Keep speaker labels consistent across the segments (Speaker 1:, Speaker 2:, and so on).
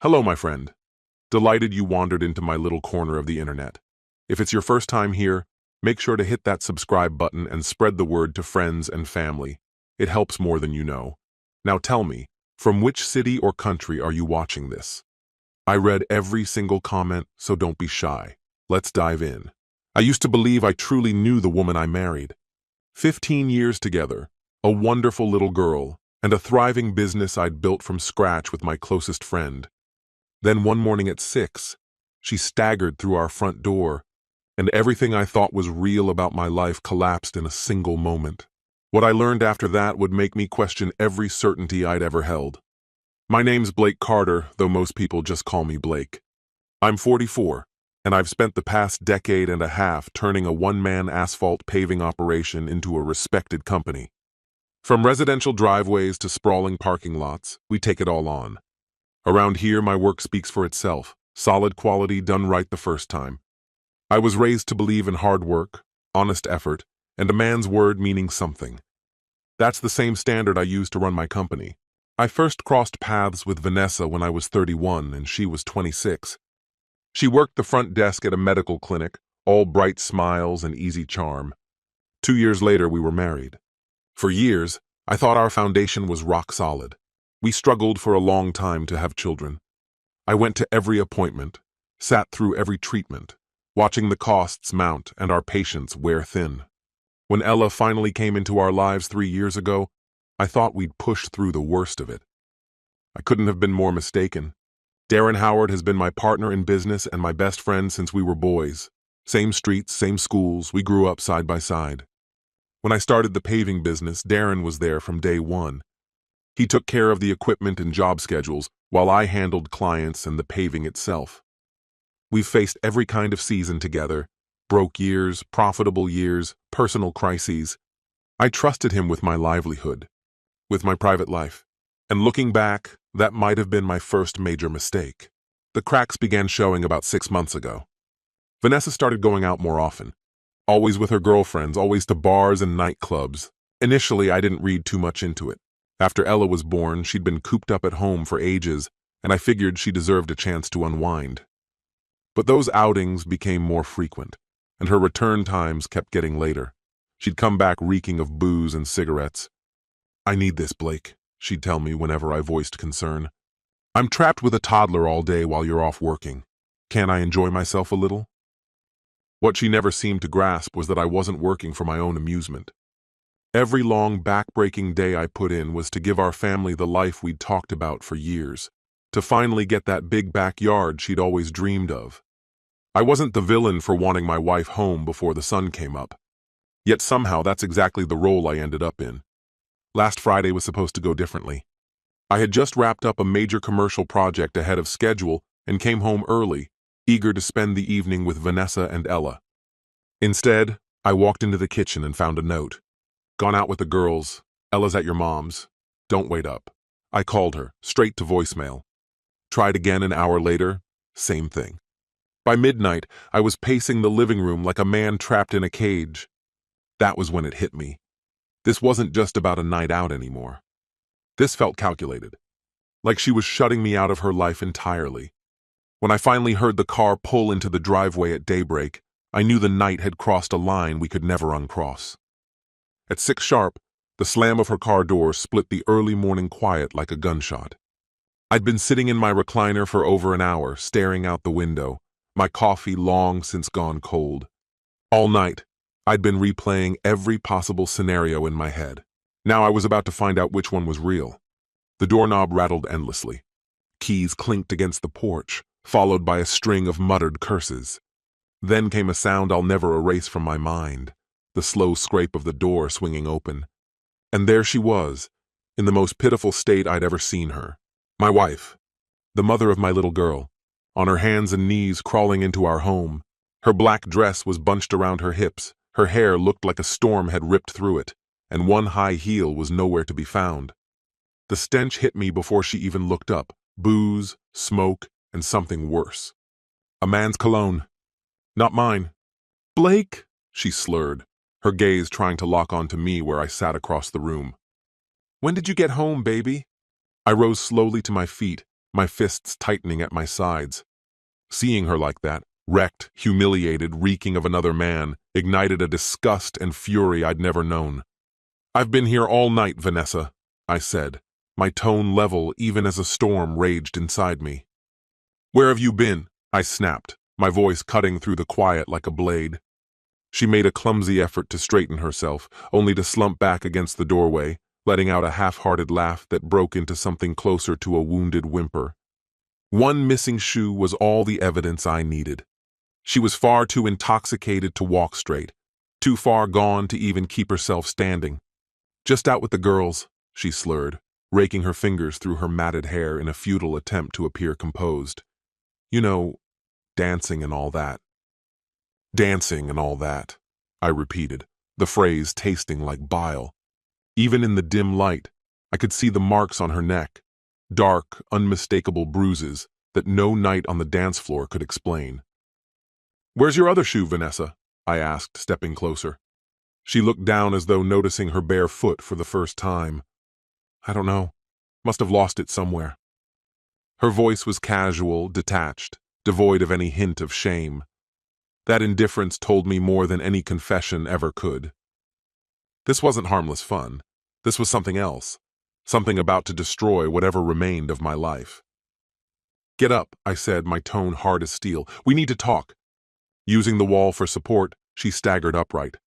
Speaker 1: Hello, my friend. Delighted you wandered into my little corner of the internet. If it's your first time here, make sure to hit that subscribe button and spread the word to friends and family. It helps more than you know. Now tell me, from which city or country are you watching this? I read every single comment, so don't be shy. Let's dive in. I used to believe I truly knew the woman I married. 15 years together, a wonderful little girl, and a thriving business I'd built from scratch with my closest friend. Then one morning at 6, she staggered through our front door, and everything I thought was real about my life collapsed in a single moment. What I learned after that would make me question every certainty I'd ever held. My name's Blake Carter, though most people just call me Blake. I'm 44, and I've spent the past decade and a half turning a one-man asphalt paving operation into a respected company. From residential driveways to sprawling parking lots, we take it all on. Around here, my work speaks for itself. Solid quality done right the first time. I was raised to believe in hard work, honest effort, and a man's word meaning something. That's the same standard I use to run my company. I first crossed paths with Vanessa when I was 31 and she was 26. She worked the front desk at a medical clinic, all bright smiles and easy charm. 2 years later, we were married. For years, I thought our foundation was rock solid. We struggled for a long time to have children. I went to every appointment, sat through every treatment, watching the costs mount and our patience wear thin. When Ella finally came into our lives 3 years ago, I thought we'd pushed through the worst of it. I couldn't have been more mistaken. Darren Howard has been my partner in business and my best friend since we were boys. Same streets, same schools, we grew up side by side. When I started the paving business, Darren was there from day one. He took care of the equipment and job schedules, while I handled clients and the paving itself. We've faced every kind of season together, broke years, profitable years, personal crises. I trusted him with my livelihood, with my private life. And looking back, that might have been my first major mistake. The cracks began showing about 6 months ago. Vanessa started going out more often, always with her girlfriends, always to bars and nightclubs. Initially, I didn't read too much into it. After Ella was born, she'd been cooped up at home for ages, and I figured she deserved a chance to unwind. But those outings became more frequent, and her return times kept getting later. She'd come back reeking of booze and cigarettes. "I need this, Blake," she'd tell me whenever I voiced concern. "I'm trapped with a toddler all day while you're off working. Can't I enjoy myself a little?" What she never seemed to grasp was that I wasn't working for my own amusement. Every long, back-breaking day I put in was to give our family the life we'd talked about for years, to finally get that big backyard she'd always dreamed of. I wasn't the villain for wanting my wife home before the sun came up. Yet somehow that's exactly the role I ended up in. Last Friday was supposed to go differently. I had just wrapped up a major commercial project ahead of schedule and came home early, eager to spend the evening with Vanessa and Ella. Instead, I walked into the kitchen and found a note. "Gone out with the girls. Ella's at your mom's. Don't wait up." I called her, straight to voicemail. Tried again an hour later, same thing. By midnight, I was pacing the living room like a man trapped in a cage. That was when it hit me. This wasn't just about a night out anymore. This felt calculated, like she was shutting me out of her life entirely. When I finally heard the car pull into the driveway at daybreak, I knew the night had crossed a line we could never uncross. At 6 sharp, the slam of her car door split the early morning quiet like a gunshot. I'd been sitting in my recliner for over an hour, staring out the window, my coffee long since gone cold. All night, I'd been replaying every possible scenario in my head. Now I was about to find out which one was real. The doorknob rattled endlessly. Keys clinked against the porch, followed by a string of muttered curses. Then came a sound I'll never erase from my mind. The slow scrape of the door swinging open. And there she was, in the most pitiful state I'd ever seen her. My wife, the mother of my little girl, on her hands and knees crawling into our home. Her black dress was bunched around her hips, her hair looked like a storm had ripped through it, and one high heel was nowhere to be found. The stench hit me before she even looked up. Booze, smoke, and something worse. A man's cologne. Not mine. "Blake," she slurred, her gaze trying to lock onto me where I sat across the room. "When did you get home, baby?" I rose slowly to my feet, my fists tightening at my sides. Seeing her like that, wrecked, humiliated, reeking of another man, ignited a disgust and fury I'd never known. "I've been here all night, Vanessa," I said, my tone level even as a storm raged inside me. "Where have you been?" I snapped, my voice cutting through the quiet like a blade. She made a clumsy effort to straighten herself, only to slump back against the doorway, letting out a half-hearted laugh that broke into something closer to a wounded whimper. One missing shoe was all the evidence I needed. She was far too intoxicated to walk straight, too far gone to even keep herself standing. "Just out with the girls," she slurred, raking her fingers through her matted hair in a futile attempt to appear composed. "You know, dancing and all that." "Dancing and all that," I repeated, the phrase tasting like bile. Even in the dim light, I could see the marks on her neck, dark, unmistakable bruises that no night on the dance floor could explain. "Where's your other shoe, Vanessa?" I asked, stepping closer. She looked down as though noticing her bare foot for the first time. "I don't know. Must have lost it somewhere." Her voice was casual, detached, devoid of any hint of shame. That indifference told me more than any confession ever could. This wasn't harmless fun. This was something else, something about to destroy whatever remained of my life. "Get up," I said, my tone hard as steel. "We need to talk." Using the wall for support, she staggered upright,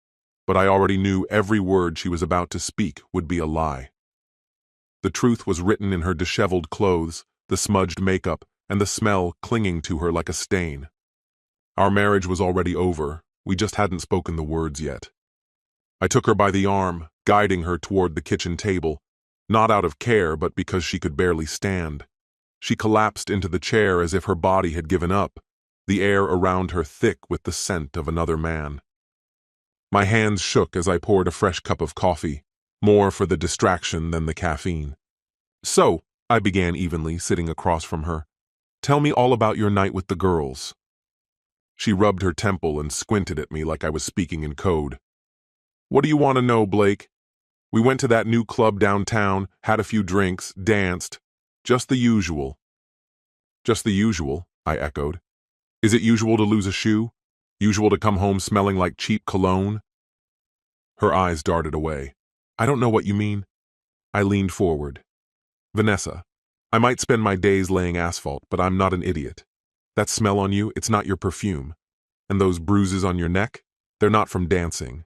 Speaker 1: but I already knew every word she was about to speak would be a lie. The truth was written in her disheveled clothes, the smudged makeup, and the smell clinging to her like a stain. Our marriage was already over, we just hadn't spoken the words yet. I took her by the arm, guiding her toward the kitchen table, not out of care but because she could barely stand. She collapsed into the chair as if her body had given up, the air around her thick with the scent of another man. My hands shook as I poured a fresh cup of coffee, more for the distraction than the caffeine. "So," I began evenly, sitting across from her, "tell me all about your night with the girls." She rubbed her temple and squinted at me like I was speaking in code. "What do you want to know, Blake? We went to that new club downtown, had a few drinks, danced. Just the usual." "Just the usual," I echoed. "Is it usual to lose a shoe? Usual to come home smelling like cheap cologne?" Her eyes darted away. "I don't know what you mean." I leaned forward. "Vanessa, I might spend my days laying asphalt, but I'm not an idiot. That smell on you, it's not your perfume. And those bruises on your neck, they're not from dancing."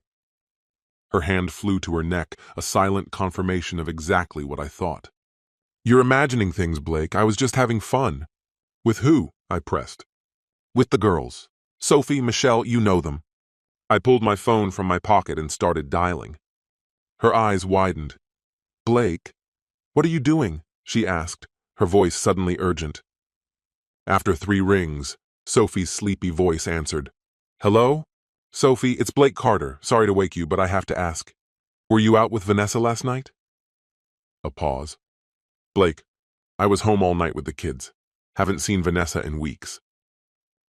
Speaker 1: Her hand flew to her neck, a silent confirmation of exactly what I thought. "You're imagining things, Blake. I was just having fun." "With who?" I pressed. "With the girls. Sophie, Michelle, you know them." I pulled my phone from my pocket and started dialing. Her eyes widened. "Blake, what are you doing?" she asked, her voice suddenly urgent. After 3 rings, Sophie's sleepy voice answered. "Hello? Sophie, it's Blake Carter. Sorry to wake you, but I have to ask. Were you out with Vanessa last night?" A pause. "Blake, I was home all night with the kids. Haven't seen Vanessa in weeks."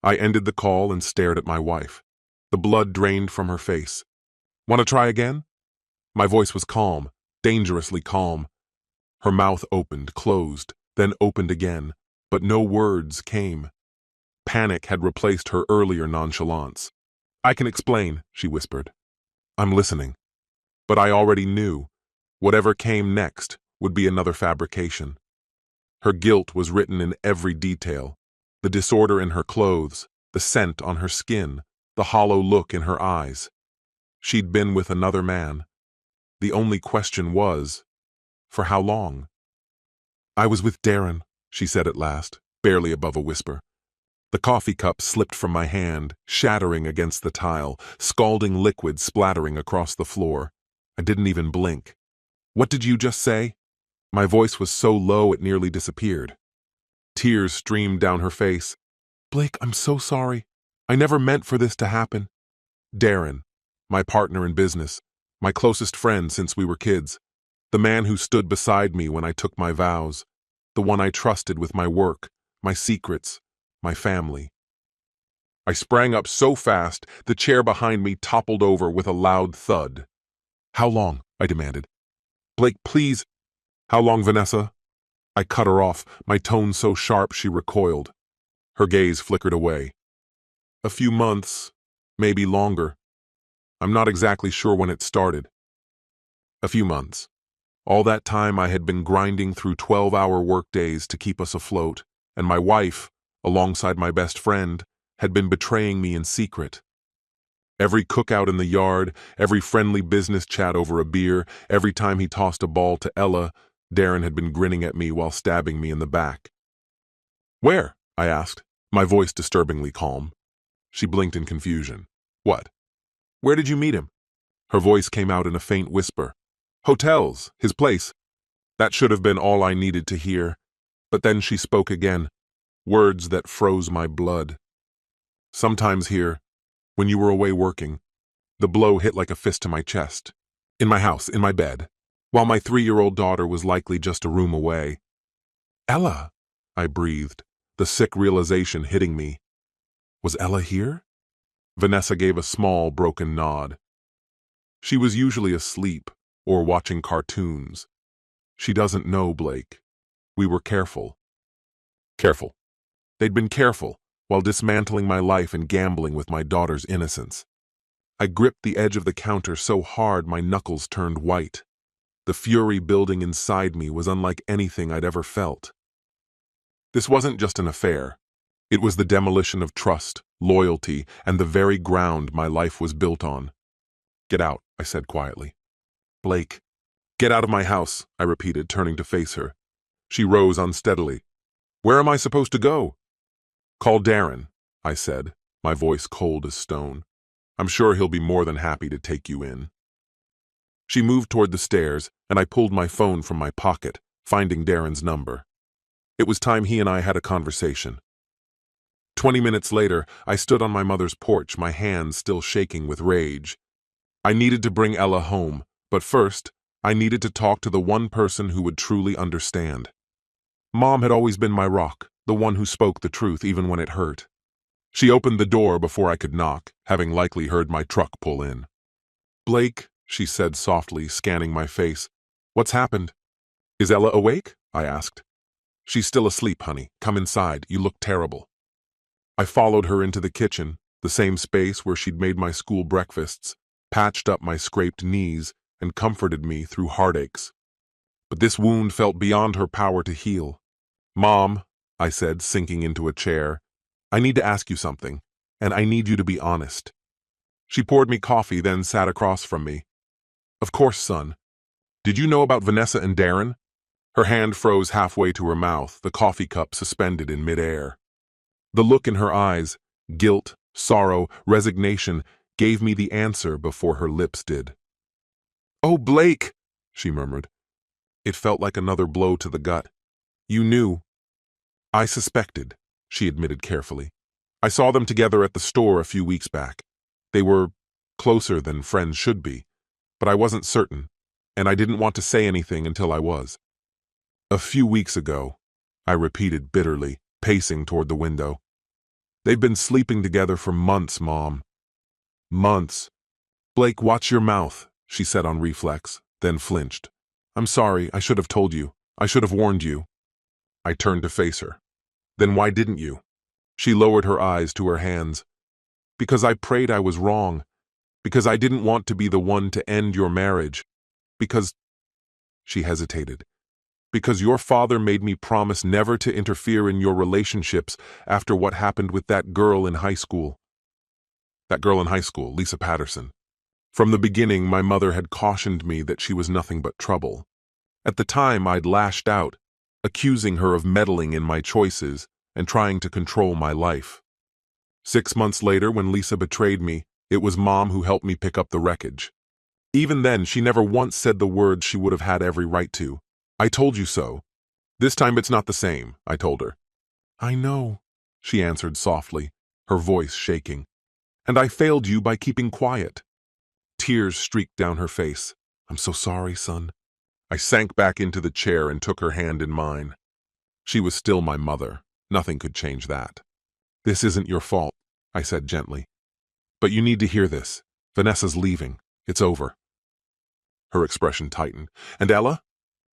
Speaker 1: I ended the call and stared at my wife. The blood drained from her face. "Want to try again?" My voice was calm, dangerously calm. Her mouth opened, closed, then opened again, but no words came. Panic had replaced her earlier nonchalance. "I can explain," she whispered. "I'm listening." But I already knew. Whatever came next would be another fabrication. Her guilt was written in every detail. The disorder in her clothes, the scent on her skin, the hollow look in her eyes. She'd been with another man. The only question was, for how long? "I was with Darren," she said at last, barely above a whisper. The coffee cup slipped from my hand, shattering against the tile, scalding liquid splattering across the floor. I didn't even blink. "What did you just say?" My voice was so low it nearly disappeared. Tears streamed down her face. "Blake, I'm so sorry. I never meant for this to happen." Darren, my partner in business, my closest friend since we were kids, the man who stood beside me when I took my vows, the one I trusted with my work, my secrets, my family. I sprang up so fast, the chair behind me toppled over with a loud thud. "How long?" I demanded. "Blake, please." "How long, Vanessa?" I cut her off, my tone so sharp she recoiled. Her gaze flickered away. A few months, maybe longer. I'm not exactly sure when it started. A few months. All that time I had been grinding through 12-hour workdays to keep us afloat, and my wife, alongside my best friend, had been betraying me in secret. Every cookout in the yard, every friendly business chat over a beer, every time he tossed a ball to Ella, Darren had been grinning at me while stabbing me in the back. "Where?" I asked, my voice disturbingly calm. She blinked in confusion. "What? Where did you meet him?" Her voice came out in a faint whisper. "Hotels, his place." That should have been all I needed to hear, but then she spoke again, words that froze my blood. "Sometimes here, when you were away working," the blow hit like a fist to my chest. "In my house, in my bed, while my 3-year-old daughter was likely just a room away." "Ella," I breathed, the sick realization hitting me. Was Ella here? Vanessa gave a small, broken nod. She was usually asleep or watching cartoons. "She doesn't know, Blake. We were careful." Careful. They'd been careful while dismantling my life and gambling with my daughter's innocence. I gripped the edge of the counter so hard my knuckles turned white. The fury building inside me was unlike anything I'd ever felt. This wasn't just an affair. It was the demolition of trust, loyalty, and the very ground my life was built on. "Get out," I said quietly. "Blake." "Get out of my house," I repeated, turning to face her. She rose unsteadily. "Where am I supposed to go?" "Call Darren," I said, my voice cold as stone. "I'm sure he'll be more than happy to take you in." She moved toward the stairs, and I pulled my phone from my pocket, finding Darren's number. It was time he and I had a conversation. 20 minutes later, I stood on my mother's porch, my hands still shaking with rage. I needed to bring Ella home, but first, I needed to talk to the one person who would truly understand. Mom had always been my rock, the one who spoke the truth even when it hurt. She opened the door before I could knock, having likely heard my truck pull in. "Blake," she said softly, scanning my face. "What's happened?" "Is Ella awake?" I asked. "She's still asleep, honey. Come inside. You look terrible." I followed her into the kitchen, the same space where she'd made my school breakfasts, patched up my scraped knees, and comforted me through heartaches. But this wound felt beyond her power to heal. "Mom," I said, sinking into a chair, "I need to ask you something, and I need you to be honest." She poured me coffee, then sat across from me. "Of course, son. Did you know about Vanessa and Darren?" Her hand froze halfway to her mouth, the coffee cup suspended in midair. The look in her eyes, guilt, sorrow, resignation, gave me the answer before her lips did. "Oh, Blake," she murmured. It felt like another blow to the gut. "You knew." "I suspected," she admitted carefully. "I saw them together at the store a few weeks back. They were closer than friends should be, but I wasn't certain, and I didn't want to say anything until I was." "A few weeks ago," I repeated bitterly, pacing toward the window. "They've been sleeping together for months, Mom." "Months." "Blake, watch your mouth," she said on reflex, then flinched. "I'm sorry, I should have told you. I should have warned you." I turned to face her. "Then why didn't you?" She lowered her eyes to her hands. "Because I prayed I was wrong. Because I didn't want to be the one to end your marriage. Because—" she hesitated. "Because your father made me promise never to interfere in your relationships after what happened with that girl in high school." That girl in high school, Lisa Patterson. From the beginning, my mother had cautioned me that she was nothing but trouble. At the time, I'd lashed out, accusing her of meddling in my choices and trying to control my life. 6 months later, when Lisa betrayed me, it was Mom who helped me pick up the wreckage. Even then, she never once said the words she would have had every right to. "I told you so. This time it's not the same," I told her. "I know," she answered softly, her voice shaking. "And I failed you by keeping quiet." Tears streaked down her face. "I'm so sorry, son." I sank back into the chair and took her hand in mine. She was still my mother. Nothing could change that. "This isn't your fault," I said gently. "But you need to hear this. Vanessa's leaving. It's over." Her expression tightened. "And Ella?"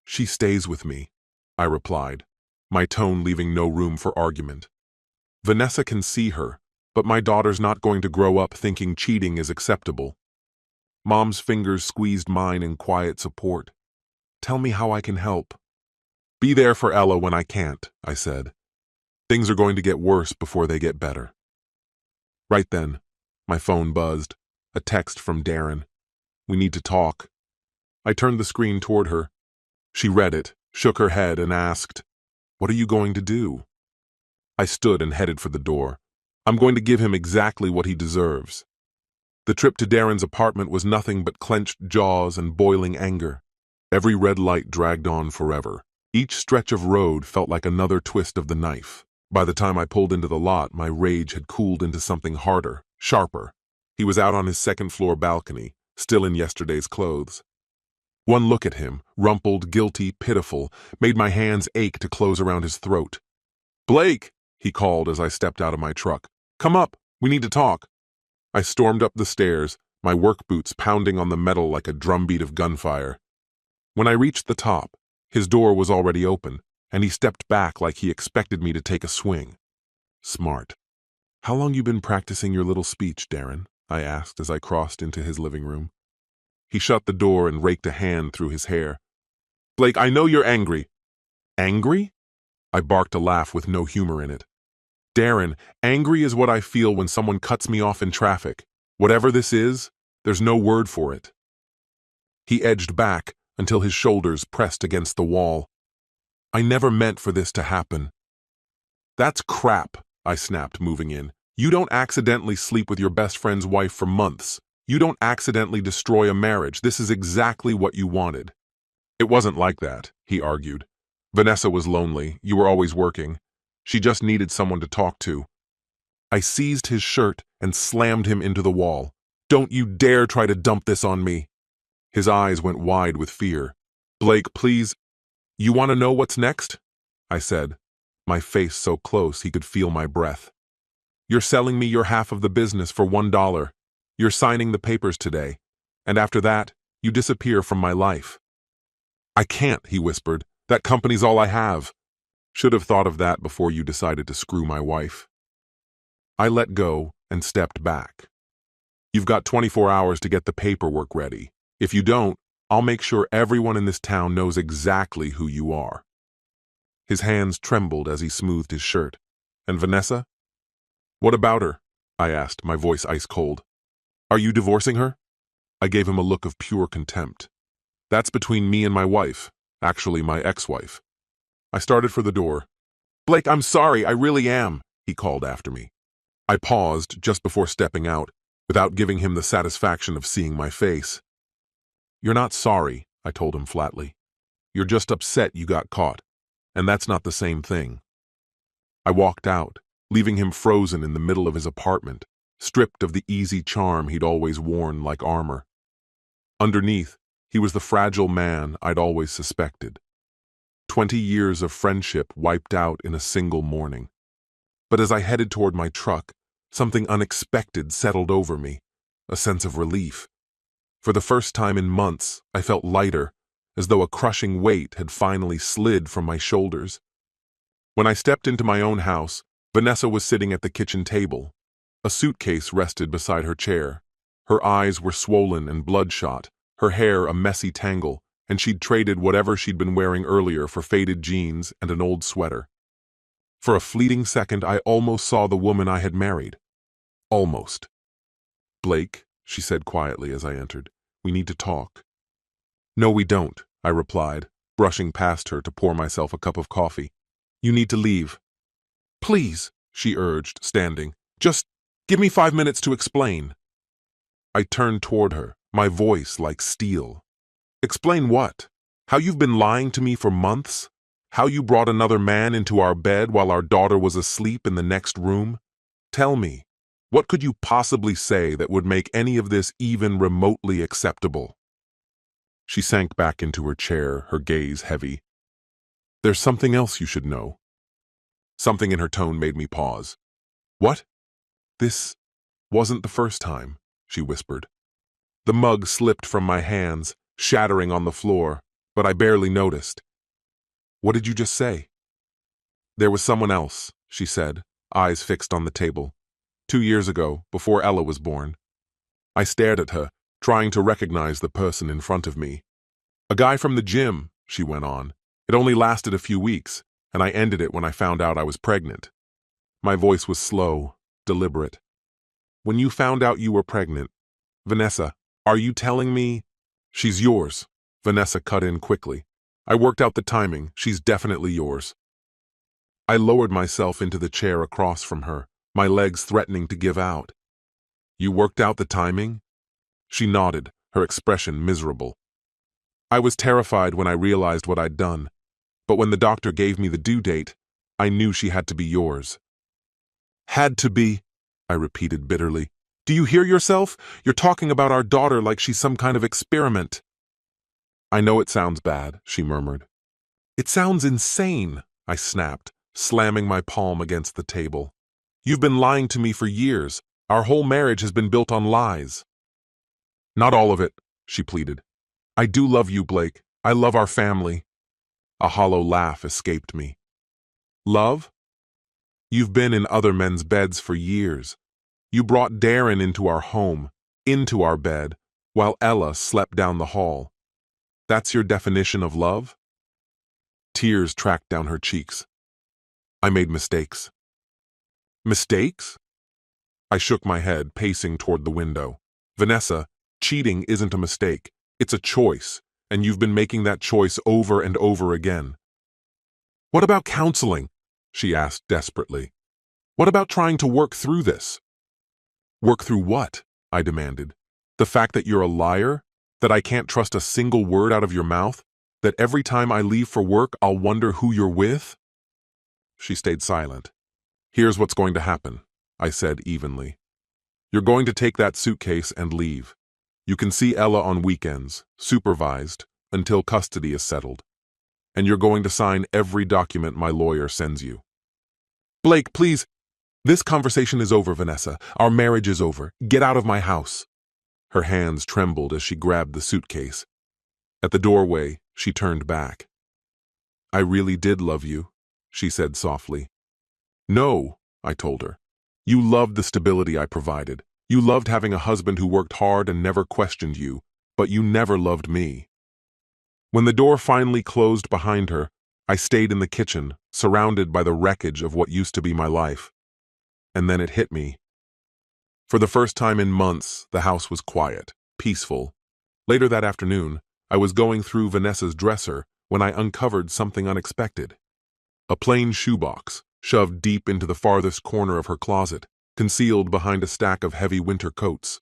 Speaker 1: "She stays with me." I replied, my tone leaving no room for argument. Vanessa can see her, but my daughter's not going to grow up thinking cheating is acceptable. Mom's fingers squeezed mine in quiet support. Tell me how I can help. Be there for Ella when I can't, I said. Things are going to get worse before they get better. Right then, my phone buzzed. A text from Darren. We need to talk. I turned the screen toward her. She read it, shook her head, and asked, What are you going to do? I stood and headed for the door. I'm going to give him exactly what he deserves. The trip to Darren's apartment was nothing but clenched jaws and boiling anger. Every red light dragged on forever. Each stretch of road felt like another twist of the knife. By the time I pulled into the lot, my rage had cooled into something harder, sharper. He was out on his second-floor balcony, still in yesterday's clothes. One look at him, rumpled, guilty, pitiful, made my hands ache to close around his throat. Blake, he called as I stepped out of my truck. Come up, we need to talk. I stormed up the stairs, my work boots pounding on the metal like a drumbeat of gunfire. When I reached the top, his door was already open, and he stepped back like he expected me to take a swing. Smart. How long you been practicing your little speech, Darren? I asked as I crossed into his living room. He shut the door and raked a hand through his hair. Blake, I know you're angry. Angry? I barked a laugh with no humor in it. Darren, angry is what I feel when someone cuts me off in traffic. Whatever this is, there's no word for it. He edged back until his shoulders pressed against the wall. I never meant for this to happen. That's crap, I snapped, moving in. You don't accidentally sleep with your best friend's wife for months. You don't accidentally destroy a marriage. This is exactly what you wanted. It wasn't like that, he argued. Vanessa was lonely. You were always working. She just needed someone to talk to. I seized his shirt and slammed him into the wall. Don't you dare try to dump this on me. His eyes went wide with fear. Blake, please. You want to know what's next? I said, my face so close he could feel my breath. You're selling me your half of the business for $1. You're signing the papers today. And after that, you disappear from my life. I can't, he whispered. That company's all I have. Should have thought of that before you decided to screw my wife. I let go and stepped back. You've got 24 hours to get the paperwork ready. If you don't, I'll make sure everyone in this town knows exactly who you are. His hands trembled as he smoothed his shirt. And Vanessa? What about her? I asked, my voice ice cold. Are you divorcing her? I gave him a look of pure contempt. That's between me and my wife, actually my ex-wife. I started for the door. Blake, I'm sorry, I really am, he called after me. I paused just before stepping out, without giving him the satisfaction of seeing my face. You're not sorry, I told him flatly. You're just upset you got caught, and that's not the same thing. I walked out, leaving him frozen in the middle of his apartment, stripped of the easy charm he'd always worn like armor. Underneath, he was the fragile man I'd always suspected. 20 years of friendship wiped out in a single morning. But as I headed toward my truck, something unexpected settled over me, a sense of relief. For the first time in months, I felt lighter, as though a crushing weight had finally slid from my shoulders. When I stepped into my own house, Vanessa was sitting at the kitchen table. A suitcase rested beside her chair. Her eyes were swollen and bloodshot, her hair a messy tangle, and she'd traded whatever she'd been wearing earlier for faded jeans and an old sweater. For a fleeting second, I almost saw the woman I had married. Almost. Blake, she said quietly as I entered, we need to talk. No, we don't, I replied, brushing past her to pour myself a cup of coffee. You need to leave. Please, she urged, standing. Just give me 5 minutes to explain. I turned toward her, my voice like steel. Explain what? How you've been lying to me for months? How you brought another man into our bed while our daughter was asleep in the next room? Tell me, what could you possibly say that would make any of this even remotely acceptable? She sank back into her chair, her gaze heavy. There's something else you should know. Something in her tone made me pause. What? This wasn't the first time, she whispered. The mug slipped from my hands, shattering on the floor, but I barely noticed. What did you just say? There was someone else, she said, eyes fixed on the table. 2 years ago, before Ella was born. I stared at her, trying to recognize the person in front of me. A guy from the gym, she went on. It only lasted a few weeks, and I ended it when I found out I was pregnant. My voice was slow, deliberate. When you found out you were pregnant, Vanessa, are you telling me? She's yours, Vanessa cut in quickly. I worked out the timing. She's definitely yours. I lowered myself into the chair across from her, my legs threatening to give out. You worked out the timing? She nodded, her expression miserable. I was terrified when I realized what I'd done, but when the doctor gave me the due date, I knew she had to be yours. Had to be, I repeated bitterly. Do you hear yourself? You're talking about our daughter like she's some kind of experiment. I know it sounds bad, she murmured. It sounds insane, I snapped, slamming my palm against the table. You've been lying to me for years. Our whole marriage has been built on lies. Not all of it, she pleaded. I do love you, Blake. I love our family. A hollow laugh escaped me. Love? You've been in other men's beds for years. You brought Darren into our home, into our bed, while Ella slept down the hall. That's your definition of love? Tears tracked down her cheeks. I made mistakes. Mistakes? I shook my head, pacing toward the window. Vanessa, cheating isn't a mistake. It's a choice, and you've been making that choice over and over again. What about counseling? She asked desperately. What about trying to work through this? Work through what? I demanded. The fact that you're a liar? That I can't trust a single word out of your mouth? That every time I leave for work, I'll wonder who you're with? She stayed silent. Here's what's going to happen, I said evenly. You're going to take that suitcase and leave. You can see Ella on weekends, supervised, until custody is settled. And you're going to sign every document my lawyer sends you. Blake, please. This conversation is over, Vanessa. Our marriage is over. Get out of my house. Her hands trembled as she grabbed the suitcase. At the doorway, she turned back. I really did love you, she said softly. No, I told her. You loved the stability I provided. You loved having a husband who worked hard and never questioned you, but you never loved me. When the door finally closed behind her, I stayed in the kitchen, surrounded by the wreckage of what used to be my life. And then it hit me. For the first time in months, the house was quiet, peaceful. Later that afternoon, I was going through Vanessa's dresser when I uncovered something unexpected. A plain shoebox, shoved deep into the farthest corner of her closet, concealed behind a stack of heavy winter coats.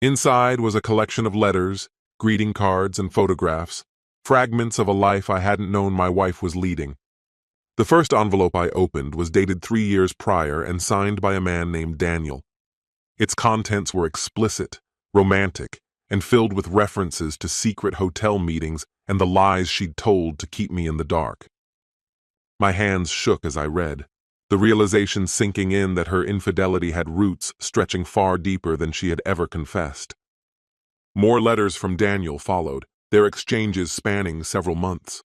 Speaker 1: Inside was a collection of letters, greeting cards, and photographs, fragments of a life I hadn't known my wife was leading. The first envelope I opened was dated 3 years prior and signed by a man named Daniel. Its contents were explicit, romantic, and filled with references to secret hotel meetings and the lies she'd told to keep me in the dark. My hands shook as I read, the realization sinking in that her infidelity had roots stretching far deeper than she had ever confessed. More letters from Daniel followed, their exchanges spanning several months.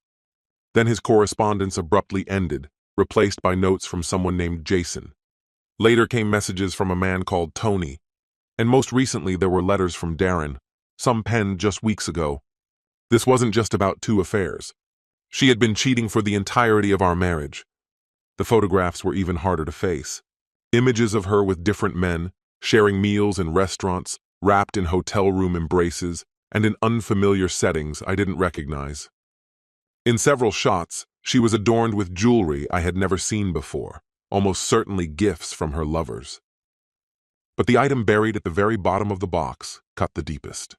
Speaker 1: Then his correspondence abruptly ended, replaced by notes from someone named Jason. Later came messages from a man called Tony, and most recently there were letters from Darren, some penned just weeks ago. This wasn't just about 2 affairs. She had been cheating for the entirety of our marriage. The photographs were even harder to face. Images of her with different men, sharing meals in restaurants, wrapped in hotel room embraces, and in unfamiliar settings I didn't recognize. In several shots, she was adorned with jewelry I had never seen before, almost certainly gifts from her lovers. But the item buried at the very bottom of the box cut the deepest.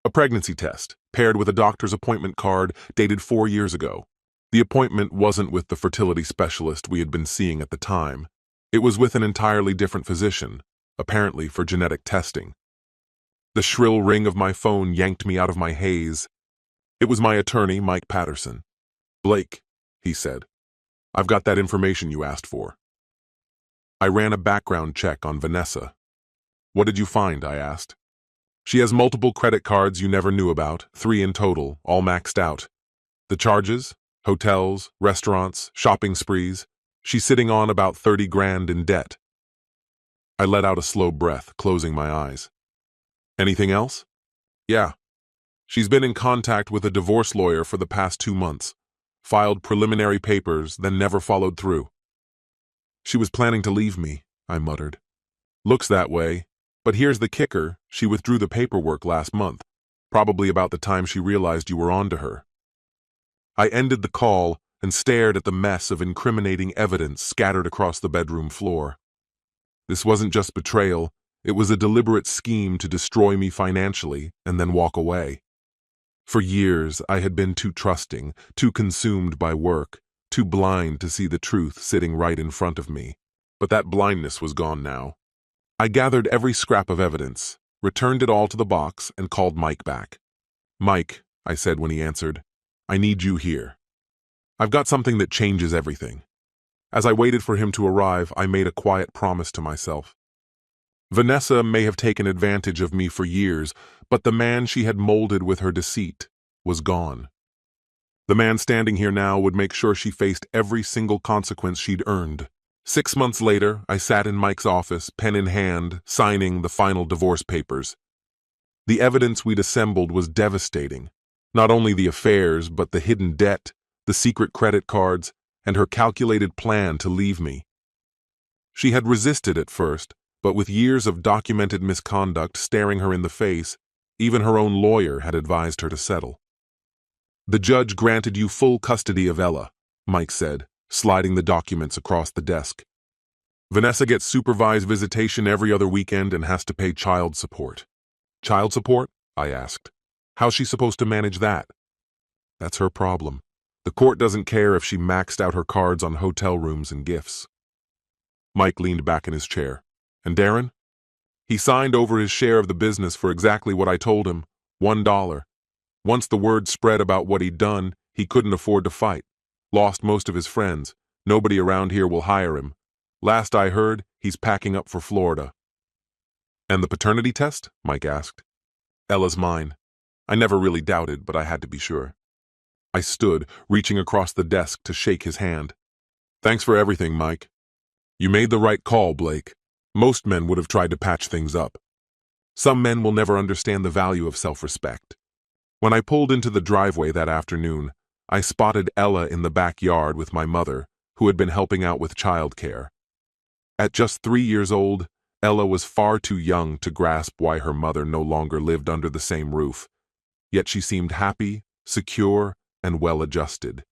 Speaker 1: A pregnancy test, paired with a doctor's appointment card dated 4 years ago. The appointment wasn't with the fertility specialist we had been seeing at the time. It was with an entirely different physician, apparently for genetic testing. The shrill ring of my phone yanked me out of my haze. It was my attorney, Mike Patterson. Blake, he said, I've got that information you asked for. I ran a background check on Vanessa. What did you find? I asked. She has multiple credit cards you never knew about, 3 in total, all maxed out. The charges? Hotels, restaurants, shopping sprees. She's sitting on about 30 grand in debt. I let out a slow breath, closing my eyes. Anything else? Yeah. She's been in contact with a divorce lawyer for the past 2 months. Filed preliminary papers, then never followed through. She was planning to leave me, I muttered. Looks that way, but here's the kicker, she withdrew the paperwork last month, probably about the time she realized you were onto her. I ended the call and stared at the mess of incriminating evidence scattered across the bedroom floor. This wasn't just betrayal, it was a deliberate scheme to destroy me financially and then walk away. For years, I had been too trusting, too consumed by work, too blind to see the truth sitting right in front of me. But that blindness was gone now. I gathered every scrap of evidence, returned it all to the box, and called Mike back. Mike, I said when he answered, I need you here. I've got something that changes everything. As I waited for him to arrive, I made a quiet promise to myself. Vanessa may have taken advantage of me for years, but the man she had molded with her deceit was gone. The man standing here now would make sure she faced every single consequence she'd earned. 6 months later, I sat in Mike's office, pen in hand, signing the final divorce papers. The evidence we'd assembled was devastating. Not only the affairs, but the hidden debt, the secret credit cards, and her calculated plan to leave me. She had resisted at first, but with years of documented misconduct staring her in the face, even her own lawyer had advised her to settle. The judge granted you full custody of Ella, Mike said, sliding the documents across the desk. Vanessa gets supervised visitation every other weekend and has to pay child support. Child support? I asked. How's she supposed to manage that? That's her problem. The court doesn't care if she maxed out her cards on hotel rooms and gifts. Mike leaned back in his chair. And Darren? He signed over his share of the business for exactly what I told him, $1. Once the word spread about what he'd done, he couldn't afford to fight. Lost most of his friends. Nobody around here will hire him. Last I heard, he's packing up for Florida. And the paternity test? Mike asked. Ella's mine. I never really doubted, but I had to be sure. I stood, reaching across the desk to shake his hand. Thanks for everything, Mike. You made the right call, Blake. Most men would have tried to patch things up. Some men will never understand the value of self-respect. When I pulled into the driveway that afternoon, I spotted Ella in the backyard with my mother, who had been helping out with childcare. At just 3 years old, Ella was far too young to grasp why her mother no longer lived under the same roof, yet she seemed happy, secure, and well-adjusted.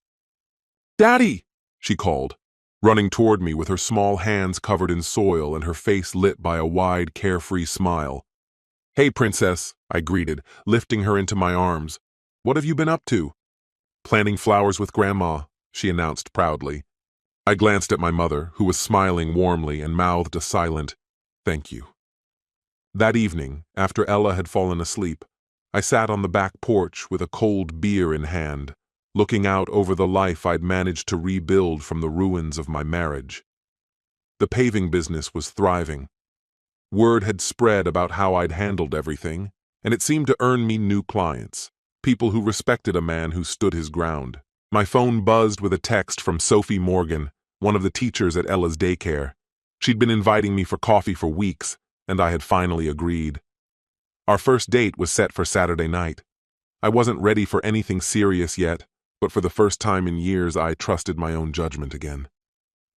Speaker 1: Daddy! She called, running toward me with her small hands covered in soil and her face lit by a wide, carefree smile. Hey, princess, I greeted, lifting her into my arms. What have you been up to? Planting flowers with Grandma, she announced proudly. I glanced at my mother, who was smiling warmly and mouthed a silent, "Thank you." That evening, after Ella had fallen asleep, I sat on the back porch with a cold beer in hand, looking out over the life I'd managed to rebuild from the ruins of my marriage. The paving business was thriving. Word had spread about how I'd handled everything, and it seemed to earn me new clients, people who respected a man who stood his ground. My phone buzzed with a text from Sophie Morgan, one of the teachers at Ella's daycare. She'd been inviting me for coffee for weeks, and I had finally agreed. Our first date was set for Saturday night. I wasn't ready for anything serious yet, but for the first time in years I trusted my own judgment again.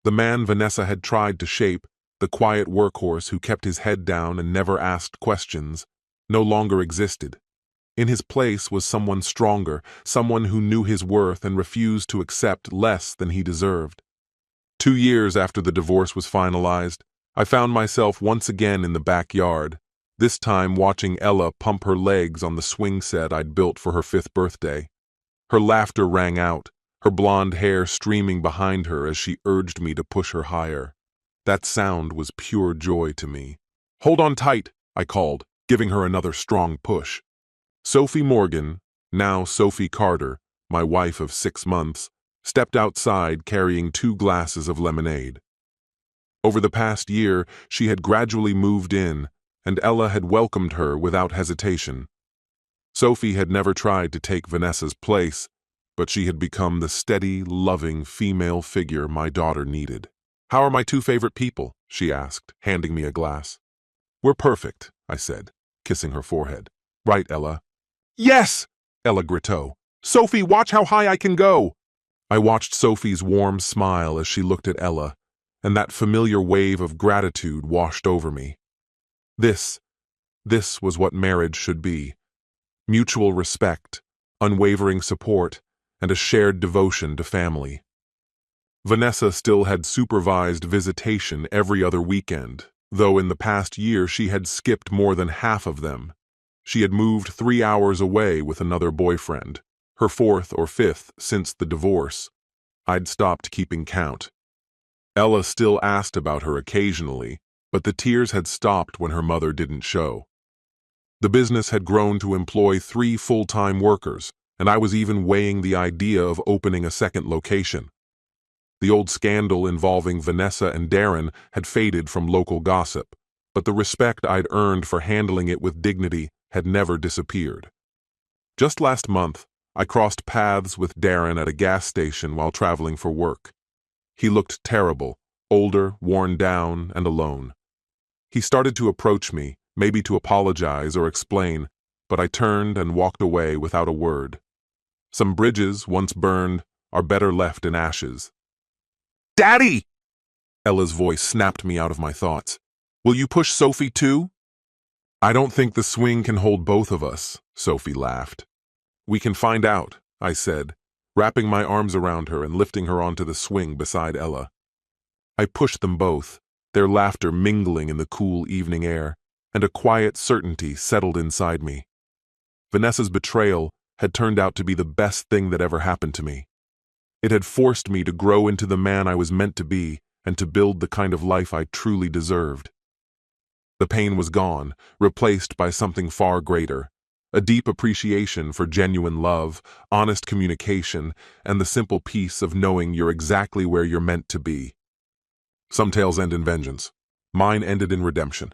Speaker 1: The man Vanessa had tried to shape, the quiet workhorse who kept his head down and never asked questions, no longer existed. In his place was someone stronger, someone who knew his worth and refused to accept less than he deserved. 2 years after the divorce was finalized, I found myself once again in the backyard, this time watching Ella pump her legs on the swing set I'd built for her 5th birthday. Her laughter rang out, her blonde hair streaming behind her as she urged me to push her higher. That sound was pure joy to me. "Hold on tight," I called, giving her another strong push. Sophie Morgan, now Sophie Carter, my wife of 6 months, stepped outside carrying 2 glasses of lemonade. Over the past year, she had gradually moved in, and Ella had welcomed her without hesitation. Sophie had never tried to take Vanessa's place, but she had become the steady, loving female figure my daughter needed. "How are my two favorite people?" she asked, handing me a glass. "We're perfect," I said, kissing her forehead. "Right, Ella?" "Yes!" Ella gritto. "Sophie, watch how high I can go!" I watched Sophie's warm smile as she looked at Ella, and that familiar wave of gratitude washed over me. This was what marriage should be. Mutual respect, unwavering support, and a shared devotion to family. Vanessa still had supervised visitation every other weekend, though in the past year she had skipped more than half of them. She had moved 3 hours away with another boyfriend, her fourth or fifth since the divorce. I'd stopped keeping count. Ella still asked about her occasionally, but the tears had stopped when her mother didn't show. The business had grown to employ 3 full-time workers, and I was even weighing the idea of opening a second location. The old scandal involving Vanessa and Darren had faded from local gossip, but the respect I'd earned for handling it with dignity had never disappeared. Just last month, I crossed paths with Darren at a gas station while traveling for work. He looked terrible, older, worn down, and alone. He started to approach me, maybe to apologize or explain, but I turned and walked away without a word. Some bridges, once burned, are better left in ashes. "Daddy!" Ella's voice snapped me out of my thoughts. "Will you push Sophie too?" "I don't think the swing can hold both of us," Sophie laughed. "We can find out," I said, wrapping my arms around her and lifting her onto the swing beside Ella. I pushed them both, their laughter mingling in the cool evening air, and a quiet certainty settled inside me. Vanessa's betrayal had turned out to be the best thing that ever happened to me. It had forced me to grow into the man I was meant to be and to build the kind of life I truly deserved. The pain was gone, replaced by something far greater, a deep appreciation for genuine love, honest communication, and the simple peace of knowing you're exactly where you're meant to be. Some tales end in vengeance. Mine ended in redemption.